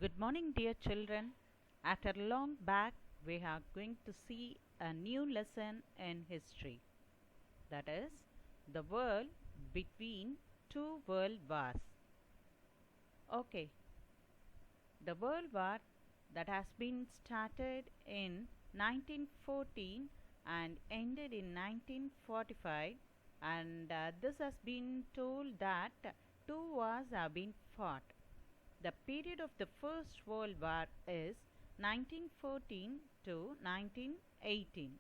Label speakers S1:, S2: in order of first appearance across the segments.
S1: Good morning, dear children. After long back, we are going to see a new lesson in history. That is, the world between two world wars. Okay, the World War that has been started in 1914 and ended in 1945, and this has been told that two wars have been fought. The period of the First World War is 1914 to 1918,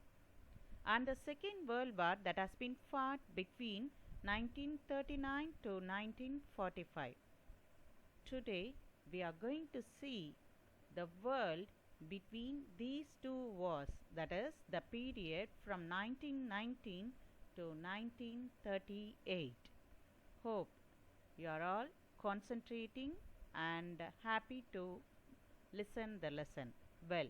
S1: and the Second World War that has been fought between 1939 to 1945. Today we are going to see the world between these two wars, that is the period from 1919 to 1938. Hope you are all concentrating and happy to listen the lesson well.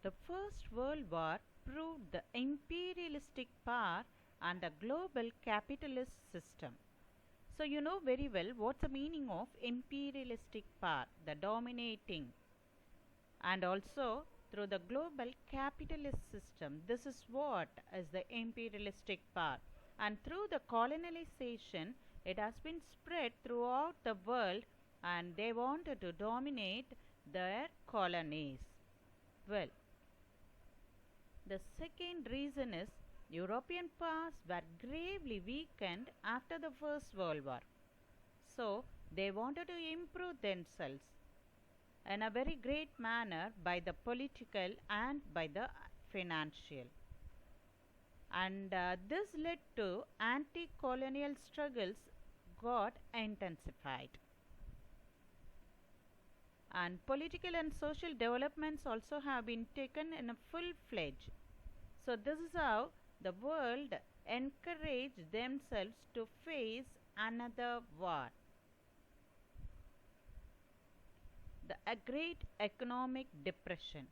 S1: The First World War proved the imperialistic power and the global capitalist system. So you know very well what's the meaning of imperialistic power, the dominating, and also through the global capitalist system. This is what is the imperialistic power, and through the colonialization it has been spread throughout the world, and they wanted to dominate their colonies. Well, the second reason is European powers were gravely weakened after the First World War. So they wanted to improve themselves in a very great manner by the political and by the financial. And this led to anti-colonial struggles got intensified. And political and social developments also have been taken in a full-fledged. So this is how the world encouraged themselves to face another war. A great economic depression.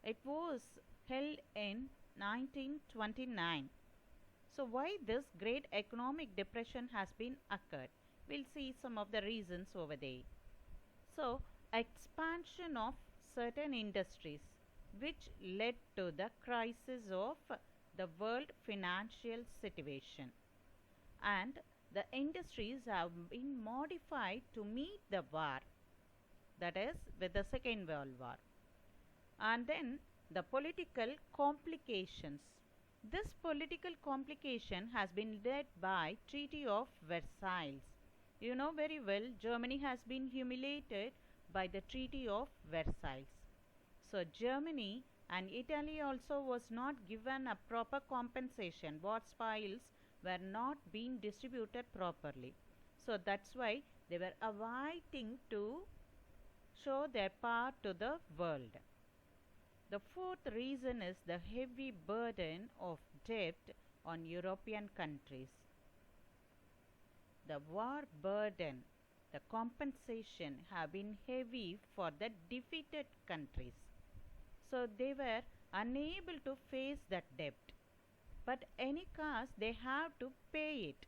S1: It was held in 1929. So why this great economic depression has been occurred? We'll see some of the reasons over there. So expansion of certain industries which led to the crisis of the world financial situation, and the industries have been modified to meet the war, that is with the Second World War. And then the political complications. This political complication has been led by Treaty of Versailles. You know very well, Germany has been humiliated by the Treaty of Versailles. So Germany and Italy also was not given a proper compensation. War spoils were not being distributed properly. So that's why they were avoiding to show their power to the world. The fourth reason is the heavy burden of debt on European countries. The war burden, the compensation have been heavy for the defeated countries. So they were unable to face that debt. But any cost they have to pay it.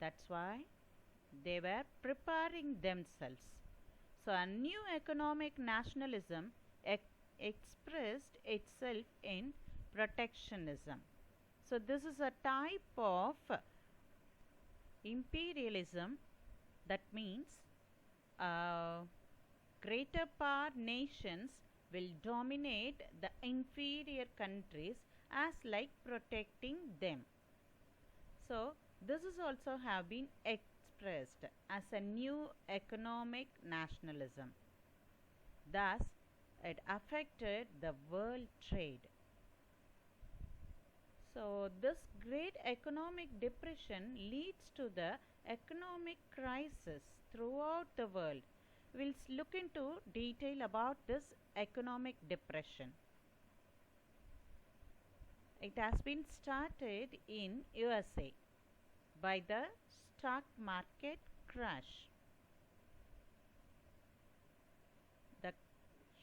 S1: That's why they were preparing themselves. So a new economic nationalism expressed itself in protectionism. So this is a type of imperialism, that means greater power nations will dominate the inferior countries as like protecting them. So this is also have been expressed as a new economic nationalism. Thus it affected the world trade. So this great economic depression leads to the economic crisis throughout the world. We'll look into detail about this economic depression. It has been started in USA by the stock market crash. The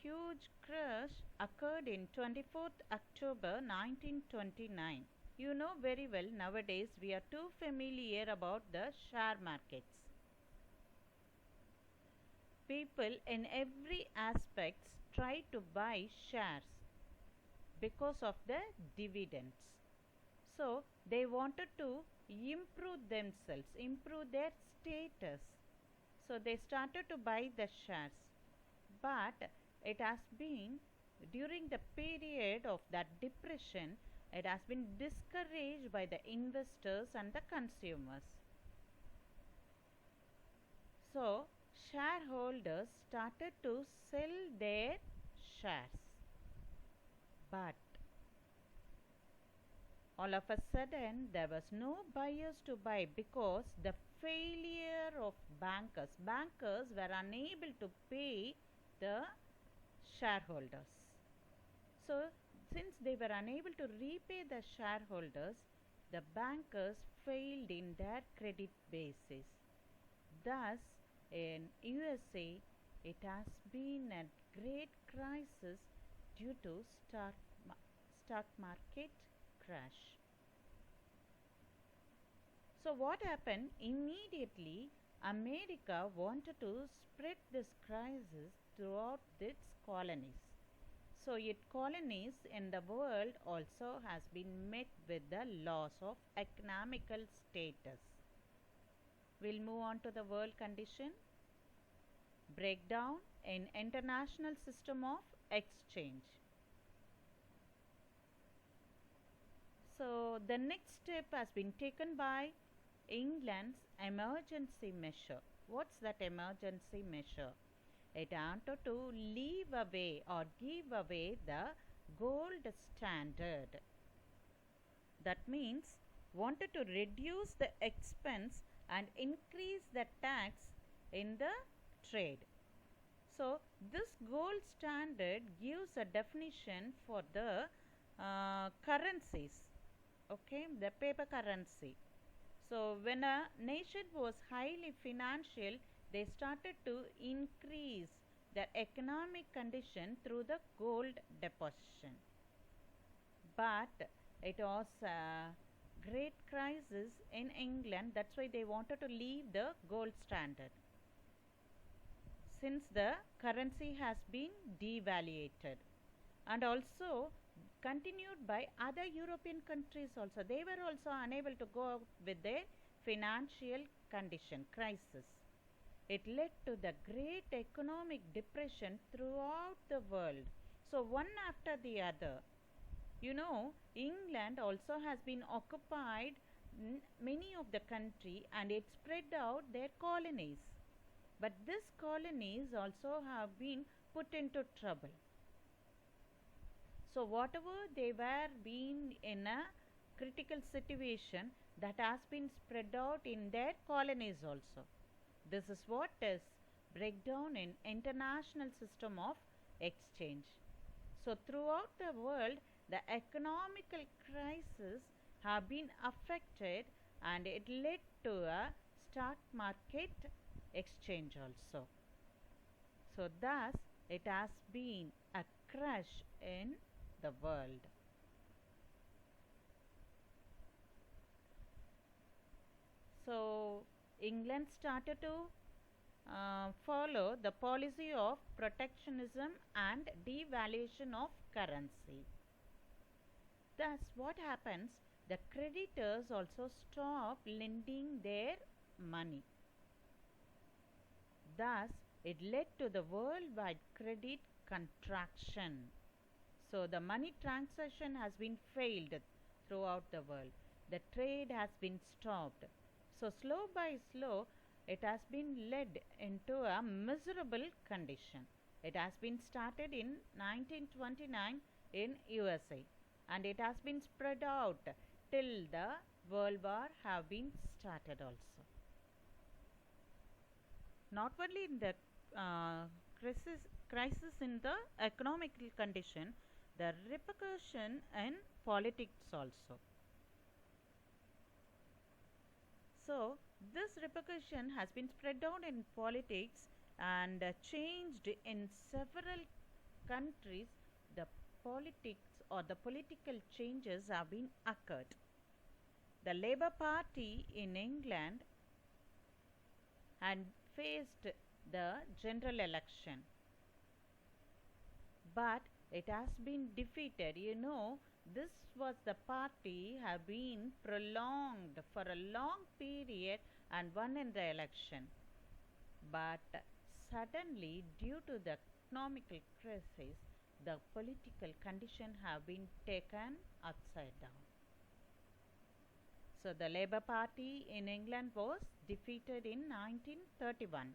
S1: huge crash occurred in 24th October 1929. You know very well nowadays we are too familiar about the share markets. People in every aspects try to buy shares because of the dividends. So they wanted to improve themselves, improve their status. So they started to buy the shares. But it has been during the period of that depression, it has been discouraged by the investors and the consumers. So shareholders started to sell their shares. But all of a sudden there was no buyers to buy because the failure of bankers were unable to pay the shareholders. So since they were unable to repay the shareholders, the bankers failed in their credit basis. Thus in USA it has been a great crisis due to stock market crash. So what happened? Immediately America wanted to spread this crisis throughout its colonies. So its colonies in the world also has been met with the loss of economical status. We'll move on to the world condition. Breakdown in international system of exchange. So the next step has been taken by England's emergency measure. What's that emergency measure? It wanted to leave away or give away the gold standard. That means wanted to reduce the expense and increase the tax in the trade. So this gold standard gives a definition for the currencies, okay, the paper currency. So when a nation was highly financial, they started to increase their economic condition through the gold deposition. But it was a great crisis in England, that's why they wanted to leave the gold standard. Since the currency has been devaluated and also continued by other European countries also. They were also unable to go out with their financial condition crisis. It led to the great economic depression throughout the world. So one after the other. You know, England also has been occupied many of the country and it spread out their colonies. But these colonies also have been put into trouble. So whatever they were being in a critical situation, that has been spread out in their colonies also. This is what is breakdown in international system of exchange. So throughout the world, the economical crisis have been affected and it led to a stock market exchange also. So thus it has been a crash in the world. So England started to follow the policy of protectionism and devaluation of currency. Thus what happens? The creditors also stop lending their money. Thus it led to the worldwide credit contraction. So the money transaction has been failed throughout the world. The trade has been stopped. So slow by slow, it has been led into a miserable condition. It has been started in 1929 in USA and it has been spread out till the World War have been started also. Not only in the crisis in the economic condition, the repercussion in politics also. So this repercussion has been spread out in politics and changed in several countries. The politics or the political changes have been occurred. The Labour Party in England had faced the general election, but it has been defeated. This was the party have been prolonged for a long period and won in the election. But suddenly, due to the economical crisis, the political condition have been taken upside down. So the Labour Party in England was defeated in 1931.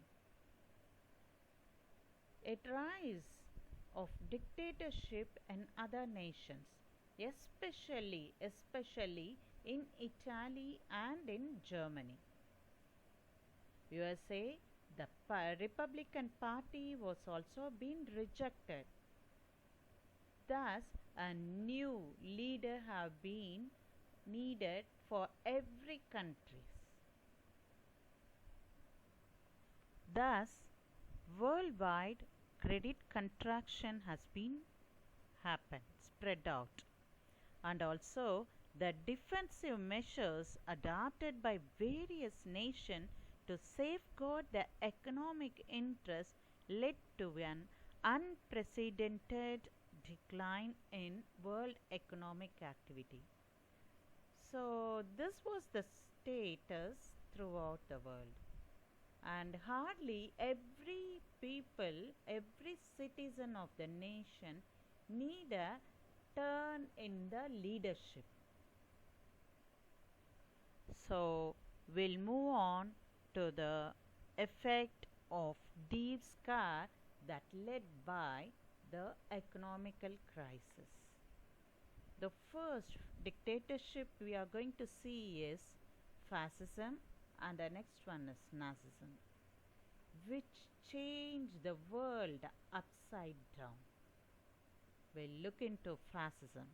S1: A rise of dictatorship in other nations, especially in Italy and in Germany. USA, the Republican Party was also being rejected. Thus, a new leader have been needed for every country. Thus, worldwide credit contraction has been spread out, and also the defensive measures adopted by various nations to safeguard the economic interests led to an unprecedented decline in world economic activity. So this was the status throughout the world, and hardly every citizen of the nation need a turn in the leadership. So we'll move on to the effect of deep scar that led by the economical crisis. The first dictatorship we are going to see is fascism, and the next one is Nazism, which changed the world upside down. We'll look into fascism.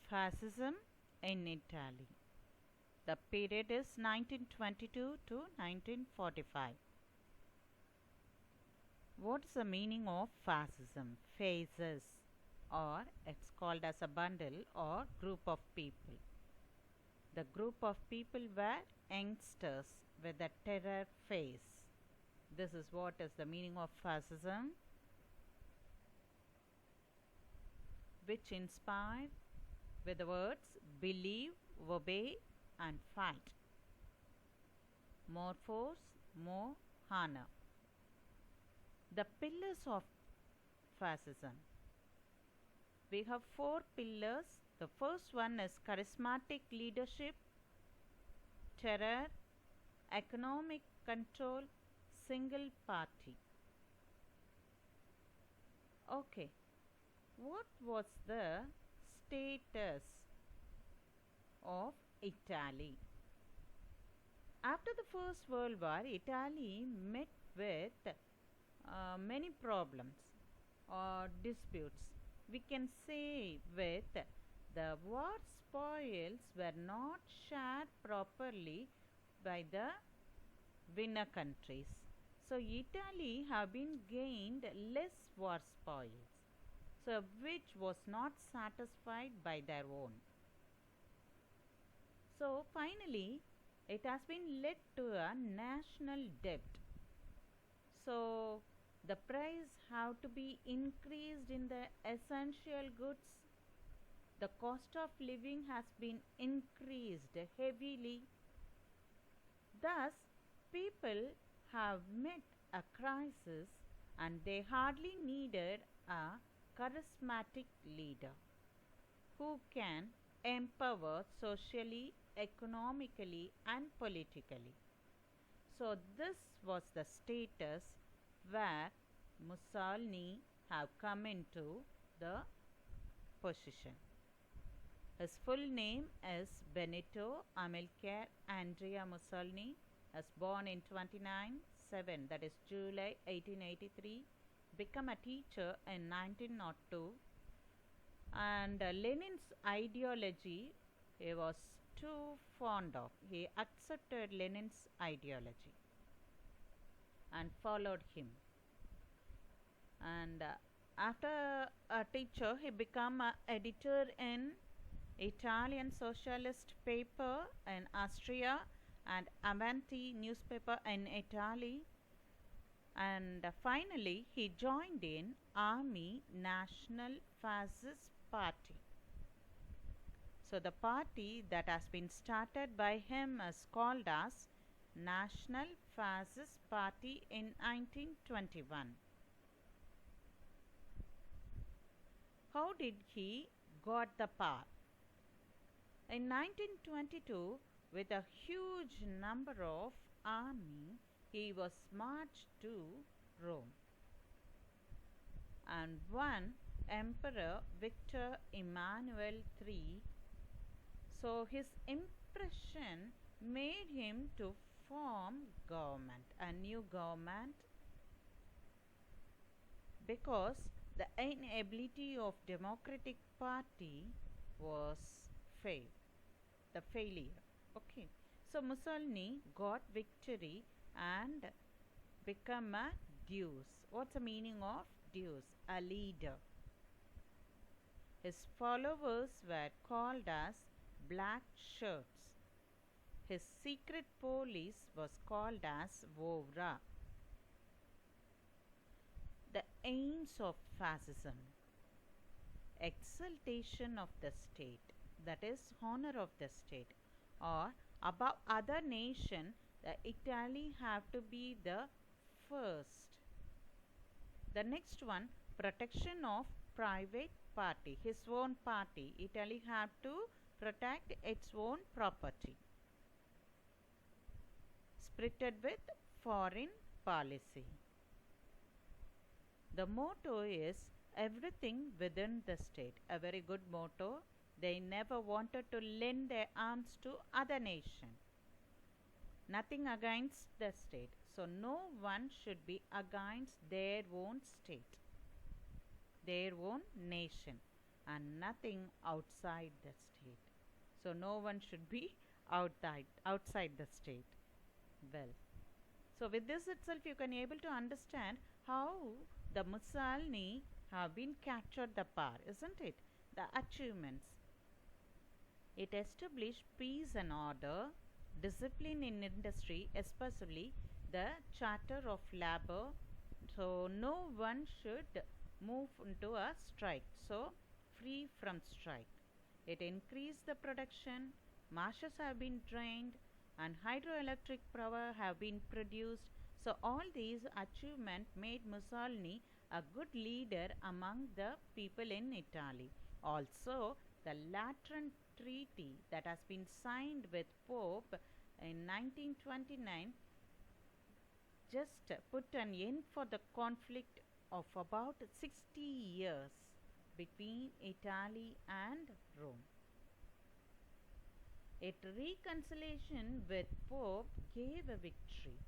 S1: Fascism in Italy. The period is 1922 to 1945. What is the meaning of fascism? Phases, or it's called as a bundle or group of people. The group of people were youngsters with a terror phase. This is what is the meaning of fascism, which inspired with the words believe, obey and fight. More force, more honor. The pillars of fascism. We have 4 pillars. The first one is charismatic leadership, terror, economic control, single party. Okay, what was the status of Italy? After the First World War, Italy met with many problems or disputes. We can say with the war spoils were not shared properly by the winner countries. So Italy have been gained less war spoils, so which was not satisfied by their own. So finally, it has been led to a national debt. So the price have to be increased in the essential goods. The cost of living has been increased heavily. Thus, people have met a crisis and they hardly needed a charismatic leader who can empower socially, economically and politically. So this was the status where Mussolini have come into the position. His full name is Benito Amilcare Andrea Mussolini, was born in 29/7, that is July 1883, become a teacher in 1902, and Lenin's ideology he was too fond of. He accepted Lenin's ideology and followed him. And After a teacher, he became an editor in Italian socialist paper in Austria and Avanti newspaper in Italy. And finally, he joined in Army National Fascist Party. So the party that has been started by him is called as National Fascist Party in 1921. How did he got the power? In 1922, with a huge number of army, he was marched to Rome. And one Emperor Victor Emmanuel III, so his impression made him to form government, a new government, because the inability of Democratic Party was the failure. Okay, so Mussolini got victory and become a Deus. What's the meaning of Deus? A leader. His followers were called as black shirts. His secret police was called as Vovra. The aims of fascism: exaltation of the state, that is honor of the state, or above other nation, the Italy have to be the first. The next one, protection of private party, his own party. Italy have to protect its own property. Spirited with foreign policy. The motto is everything within the state. A very good motto. They never wanted to lend their arms to other nation. Nothing against the state. So no one should be against their own state, their own nation, and nothing outside the state. So no one should be outside the state. Well, so with this itself you can able to understand how the Mussolini have been captured the power, isn't it? The achievements. It established peace and order, discipline in industry, especially the Charter of Labor. So no one should move into a strike. So free from strike. It increased the production, marshes have been drained, and hydroelectric power have been produced. So all these achievements made Mussolini a good leader among the people in Italy. Also, the Lateran Treaty that has been signed with Pope in 1929 just put an end for the conflict of about 60 years between Italy and Rome. A reconciliation with Pope gave a victory.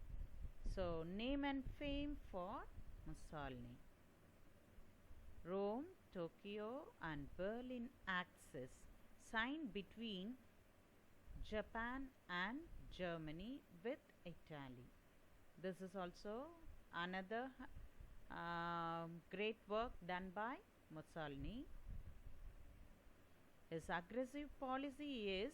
S1: So, name and fame for Mussolini. Rome, Tokyo and Berlin Axis signed between Japan and Germany with Italy. This is also another great work done by Mussolini. His aggressive policy is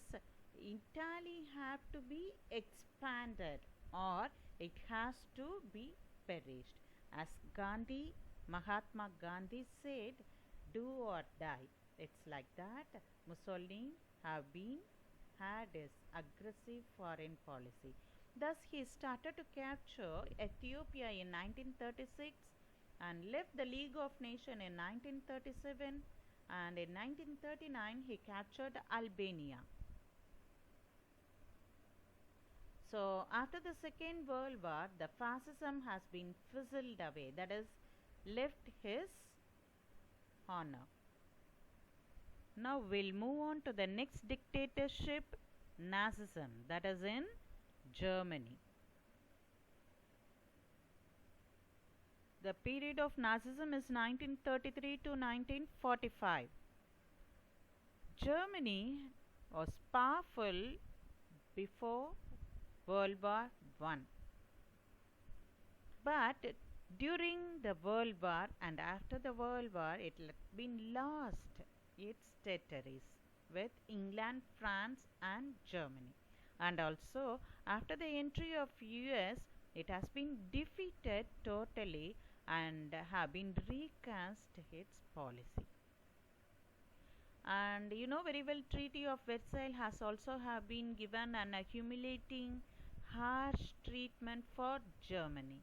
S1: Italy have to be expanded or it has to be perished. As Mahatma Gandhi said, do or die. It's like that. Mussolini had his aggressive foreign policy. Thus, he started to capture Ethiopia in 1936 and left the League of Nations in 1937, and in 1939 he captured Albania. So, after the Second World War, the fascism has been fizzled away, that is, left his honor. Now, we'll move on to the next dictatorship, Nazism, that is in Germany. The period of Nazism is 1933 to 1945. Germany was powerful before World War I. But During the World War and after the World War, it had been lost its territories with England, France, and Germany. And also, after the entry of US, it has been defeated totally and have been recast its policy. And you know very well, Treaty of Versailles has also have been given an humiliating, harsh treatment for Germany,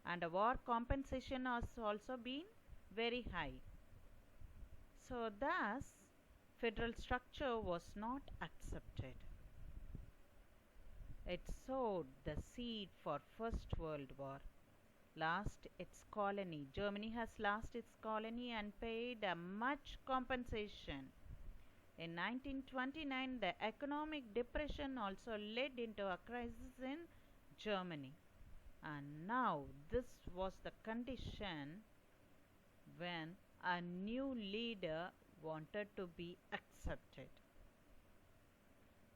S1: and a war compensation has also been very high. So thus, federal structure was not accepted. It sowed the seed for First World War. Lost its colony. Germany has lost its colony and paid a much compensation. In 1929, the economic depression also led into a crisis in Germany. And now this was the condition when a new leader wanted to be accepted.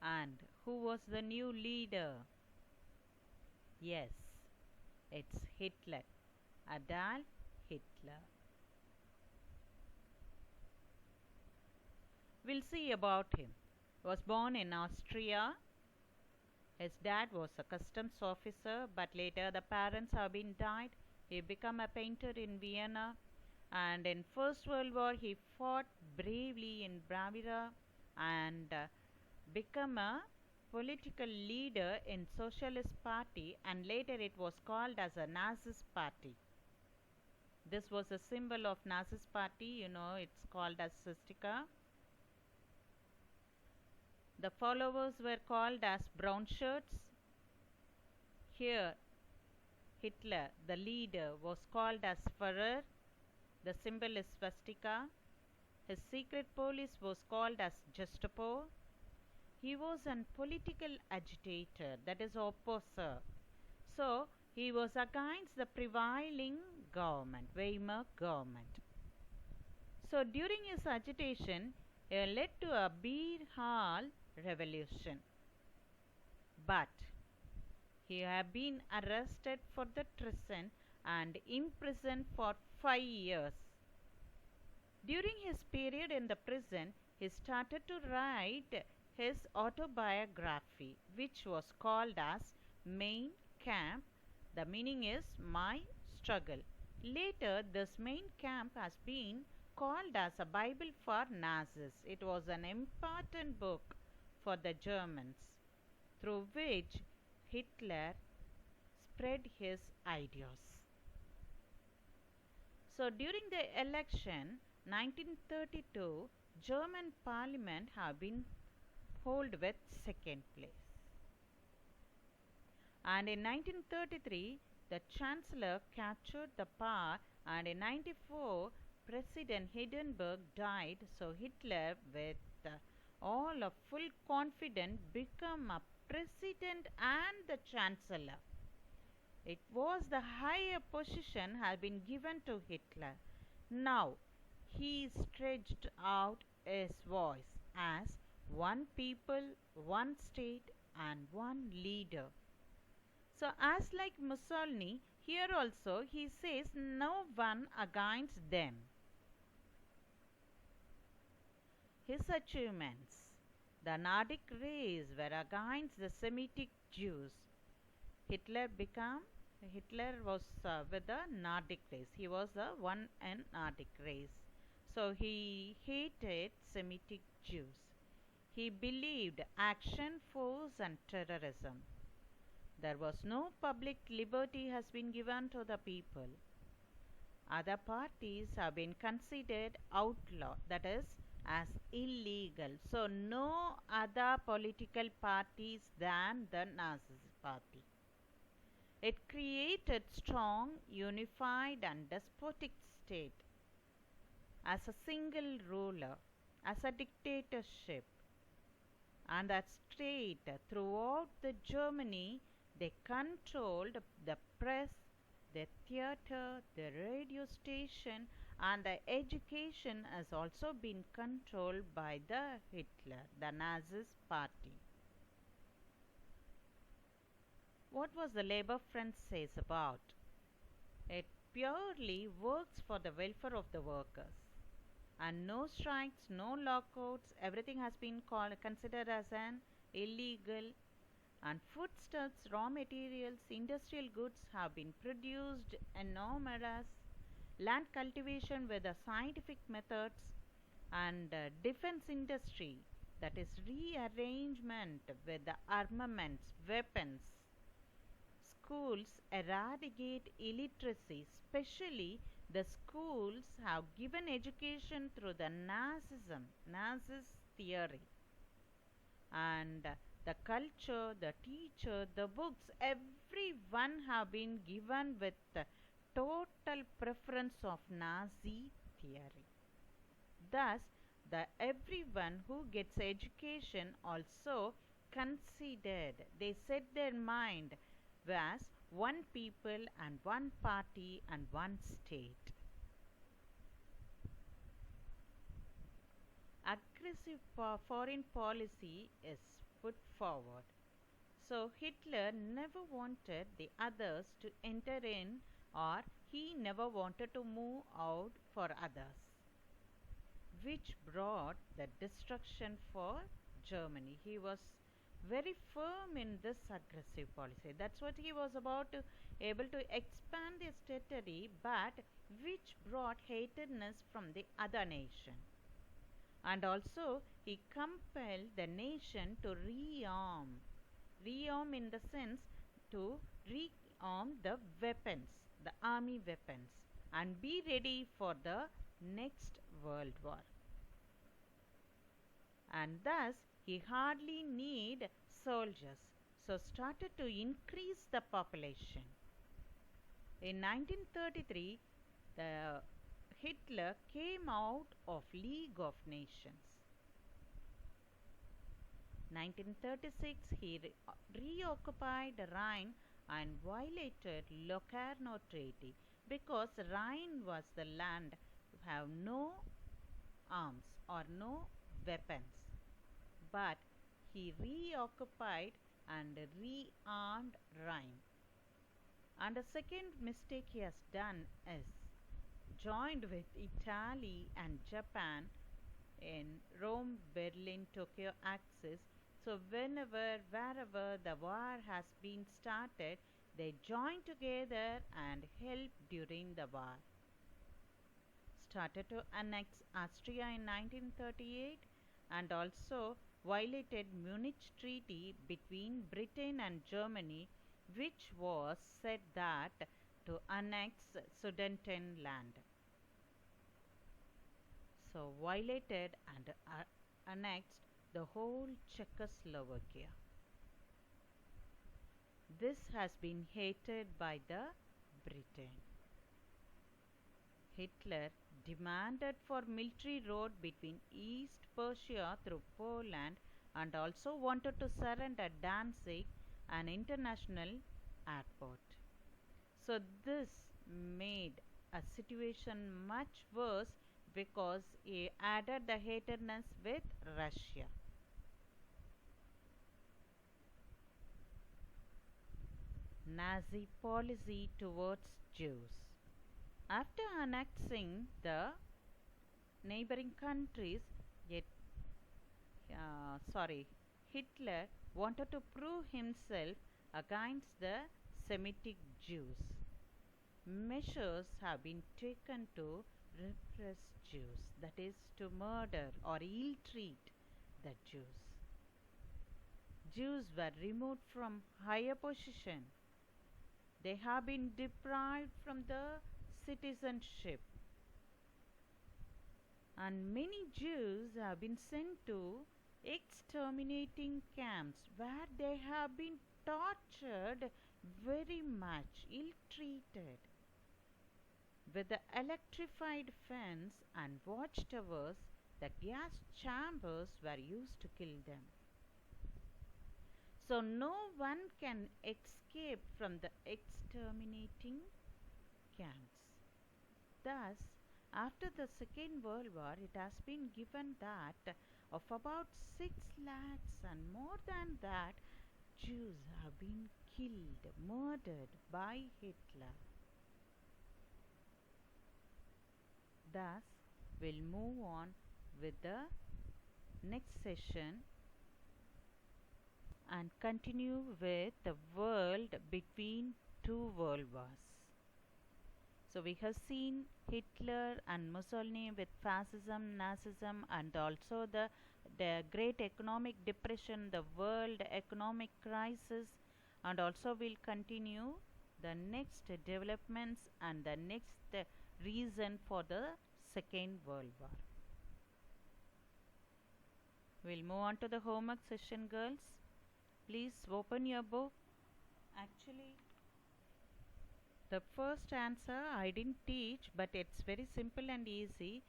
S1: And who was the new leader? Yes, it's Hitler, Adolf Hitler. We'll see about him. He was born in Austria. His dad was a customs officer, but later the parents have been died. He became a painter in Vienna, and in First World War he fought bravely in Bavaria and became a political leader in Socialist Party, and later it was called as a Nazist Party. This was a symbol of Nazist Party, you know, it's called as swastika. The followers were called as brown shirts. Here Hitler, the leader, was called as Führer. The symbol is swastika. His secret police was called as Gestapo. He was a political agitator, that is opposer. So he was against the prevailing government, Weimar government. So during his agitation, it led to a beer hall revolution. But he had been arrested for the treason and imprisoned for 5 years. During his period in the prison, he started to write his autobiography, which was called as Mein Kampf. The meaning is my struggle. Later, this Mein Kampf has been called as a Bible for Nazis. It was an important book for the Germans, through which Hitler spread his ideas. So during the election 1932, German parliament have been held with second place. And in 1933, the chancellor captured the power, and in 94, President Hindenburg died. So Hitler, with all of full confidence, became a president and the chancellor. It was the higher position had been given to Hitler. Now he stretched out his voice as one people, one state, and one leader. So as like Mussolini, here also he says no one against them. His achievements: the Nordic race were against the Semitic Jews. Hitler was with the Nordic race. He was the one in Nordic race. So he hated Semitic Jews. He believed action, force, and terrorism. There was no public liberty has been given to the people. Other parties have been considered outlaw, that is, as illegal. So no other political parties than the Nazi party. It created strong, unified, and despotic state as a single ruler, as a dictatorship. And that state, throughout the Germany, they controlled the press, the theater, the radio station, and the education has also been controlled by the Hitler, the Nazi party. What was the Labour Front says about? It purely works for the welfare of the workers. And no strikes, no lockouts, everything has been considered as an illegal. And foodstuffs, raw materials, industrial goods have been produced enormous. Land cultivation with the scientific methods and defense industry, that is rearrangement with the armaments, weapons. Schools eradicate illiteracy, especially the schools have given education through the Nazis theory. And the culture, the teacher, the books, everyone have been given with the total preference of Nazi theory. Thus, the everyone who gets education also considered, they set their mind as one people and one party and one state. Aggressive foreign policy is put forward. So Hitler never wanted the others to enter in, or he never wanted to move out for others, which brought the destruction for Germany. He was very firm in this aggressive policy. That's what he was about to able to expand his territory, but which brought hatedness from the other nation. And also he compelled the nation to rearm. Rearm in the sense to rearm the weapons, the army weapons, and be ready for the next World War. And thus he hardly need soldiers, so started to increase the population. In 1933, the Hitler came out of League of Nations. 1936, he reoccupied Rhine and violated Locarno Treaty, because Rhine was the land have no arms or no weapons. But he reoccupied and rearmed Rhine. And the second mistake he has done is joined with Italy and Japan in Rome, Berlin, Tokyo axis. So wherever the war has been started, they joined together and helped during the war. Started to annex Austria in 1938 and also violated Munich Treaty between Britain and Germany, which was said that to annex Sudetenland. So violated and annexed the whole Czechoslovakia. This has been hated by the Britain. Hitler demanded for military road between East Prussia through Poland, and also wanted to surrender Danzig, an international airport. So this made a situation much worse, because he added the hatredness with Russia. Nazi policy towards Jews. After annexing the neighboring countries, Hitler wanted to prove himself against the Semitic Jews. Measures have been taken to repress Jews, that is, to murder or ill-treat the Jews. Jews were removed from higher position. They have been deprived from the citizenship. And many Jews have been sent to exterminating camps, where they have been tortured very much, ill-treated. With the electrified fence and watchtowers, the gas chambers were used to kill them. So no one can escape from the exterminating camps. Thus, after the Second World War, it has been given that of about 6 lakhs and more than that, Jews have been killed, murdered by Hitler. Thus, we'll move on with the next session and continue with the world between two world wars. So we have seen Hitler and Mussolini with fascism, Nazism, and also the great economic depression, the world economic crisis, and also we'll continue the next developments and the next reason for the Second World War. We'll move on to the homework session, girls. Please open your book. Actually, the first answer I didn't teach, but it's very simple and easy.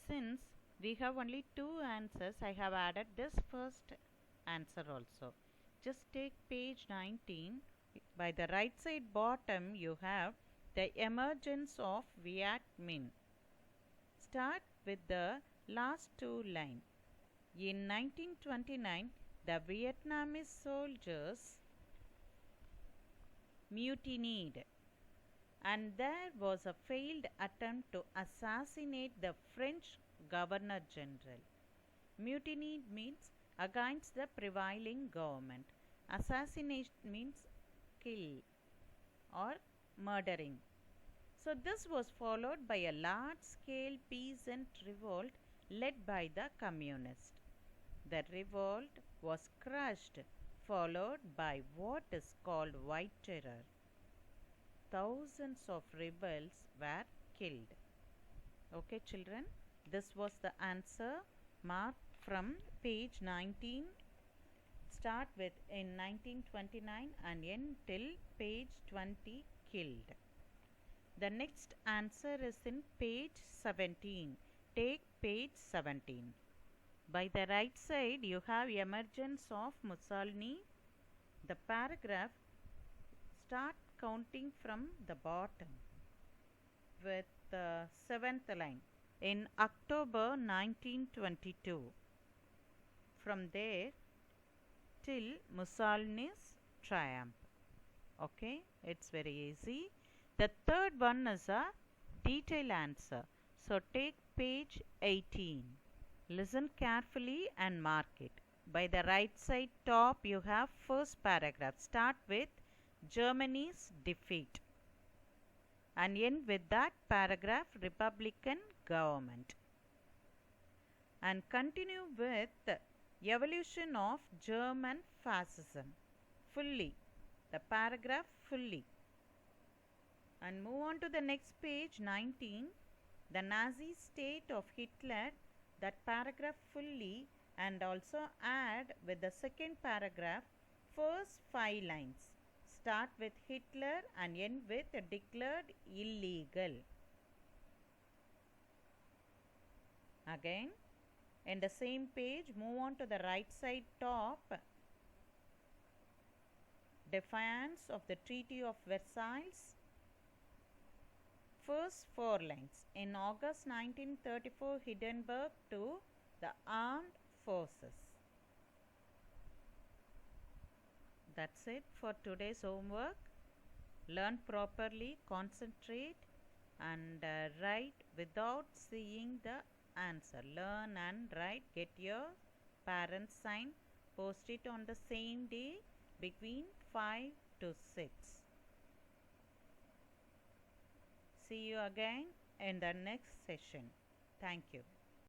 S1: Since we have only two answers, I have added this first answer also. Just take page 19. By the right side bottom, you have the emergence of Viet Minh. Start with the last two lines. In 1929, the Vietnamese soldiers mutinied, and there was a failed attempt to assassinate the French Governor General. Mutiny means against the prevailing government. Assassination means kill or murdering. So this was followed by a large-scale peasant revolt led by the communists. The revolt was crushed, followed by what is called White Terror. Thousands of rebels were killed. Okay, children, this was the answer marked from page 19. Start with in 1929 and end till page 20, killed. The next answer is in page 17. Take page 17. By the right side, you have emergence of Mussolini. The paragraph start counting from the bottom with the 7th line. In October 1922. From there till Mussolini's triumph. Okay, it's very easy. The third one is a detailed answer. So take page 18. Listen carefully and mark it. By the right side top, you have first paragraph. Start with Germany's defeat and end with that paragraph, Republican government. And continue with evolution of German fascism. Fully. The paragraph fully. And move on to the next page, 19. The Nazi state of Hitler. That paragraph fully, and also add with the second paragraph first 5 lines. Start with Hitler and end with declared illegal. Again, in the same page, move on to the right side top. Defiance of the Treaty of Versailles. First 4 lines. In August 1934, Hindenburg to the armed forces. That's it for today's homework. Learn properly, concentrate, and write without seeing the answer. Learn and write. Get your parents' sign. Post it on the same day between 5 to 6. See you again in the next session. Thank you.